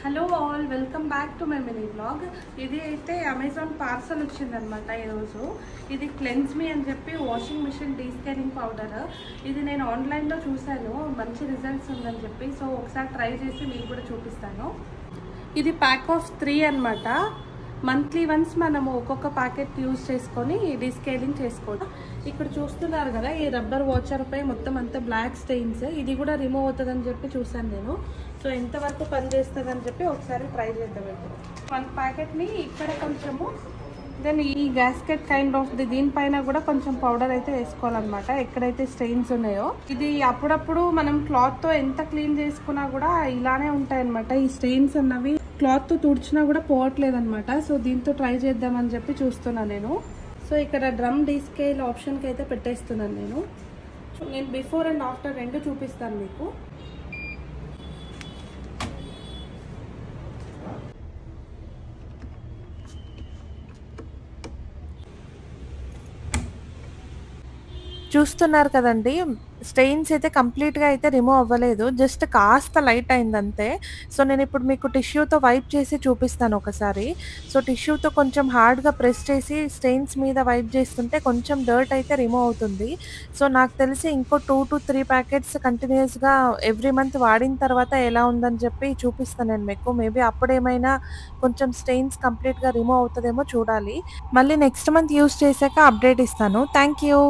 Hello all, welcome back to my mini blog. ఇది అయితే Amazon parcel వచ్చిందనమాట ఈరోజు. ఇది క్లెన్స్ మీ అని చెప్పి వాషింగ్ మిషన్ డీస్కేలింగ్ పౌడర్. ఇది నేను ఆన్లైన్లో చూశాను, మంచి రిజల్ట్స్ ఉందని చెప్పి. సో ఒకసారి ట్రై చేసి మీకు కూడా చూపిస్తాను. ఇది ప్యాక్ ఆఫ్ 3 అనమాట. మంత్లీ వన్స్ మనము ఒక్కొక్క ప్యాకెట్ యూజ్ చేసుకొని డీస్కేలింగ్ చేసుకోవడం. ఇక్కడ చూస్తున్నారు కదా, ఈ రబ్బర్ వాచర్పై మొత్తం అంతా బ్లాక్ స్టెయిన్స్. ఇది కూడా రిమూవ్ అవుతుందని చెప్పి చూసాను నేను. సో ఎంతవరకు పనిచేస్తుందని చెప్పి ఒకసారి ట్రై చేద్దాం. ఇప్పుడు 1 ప్యాకెట్ని ఇక్కడ కొంచెము, దెన్ ఈ గ్యాస్కెట్ కైండ్ ఆఫ్ దీనిపైన కూడా కొంచెం పౌడర్ అయితే వేసుకోవాలన్నమాట, ఎక్కడైతే స్టెయిన్స్ ఉన్నాయో. ఇది అప్పుడప్పుడు మనం క్లాత్తో ఎంత క్లీన్ చేసుకున్నా కూడా ఇలానే ఉంటాయన్నమాట. ఈ స్టెయిన్స్ అన్నవి క్లాత్తో తుడిచినా కూడా పోవట్లేదు అనమాట. సో దీంతో ట్రై చేద్దామని చెప్పి చూస్తున్నాను నేను. సో ఇక్కడ డ్రమ్ డీస్కేల్ ఆప్షన్కి అయితే పెట్టేస్తున్నాను నేను. నేను బిఫోర్ అండ్ ఆఫ్టర్ రెండు చూపిస్తాను మీకు. చూస్తున్నారు కదండి, స్టెయిన్స్ అయితే కంప్లీట్గా అయితే రిమూవ్ అవ్వలేదు, జస్ట్ కాస్త లైట్ అయింది అంతే. సో నేను ఇప్పుడు మీకు టిష్యూతో వైప్ చేసి చూపిస్తాను ఒకసారి. సో టిష్యూతో కొంచెం హార్డ్గా ప్రెస్ చేసి స్టెయిన్స్ మీద వైప్ చేస్తుంటే కొంచెం డర్ట్ అయితే రిమూవ్ అవుతుంది. సో నాకు తెలిసి ఇంకో 2 to 3 ప్యాకెట్స్ కంటిన్యూస్గా ఎవ్రీ మంత్ వాడిన తర్వాత ఎలా ఉందని చెప్పి చూపిస్తాను నేను మీకు. మేబీ అప్పుడేమైనా కొంచెం స్టెయిన్స్ కంప్లీట్గా రిమూవ్ అవుతుందేమో చూడాలి. మళ్ళీ నెక్స్ట్ మంత్ యూస్ చేశాక అప్డేట్ ఇస్తాను. Thank you.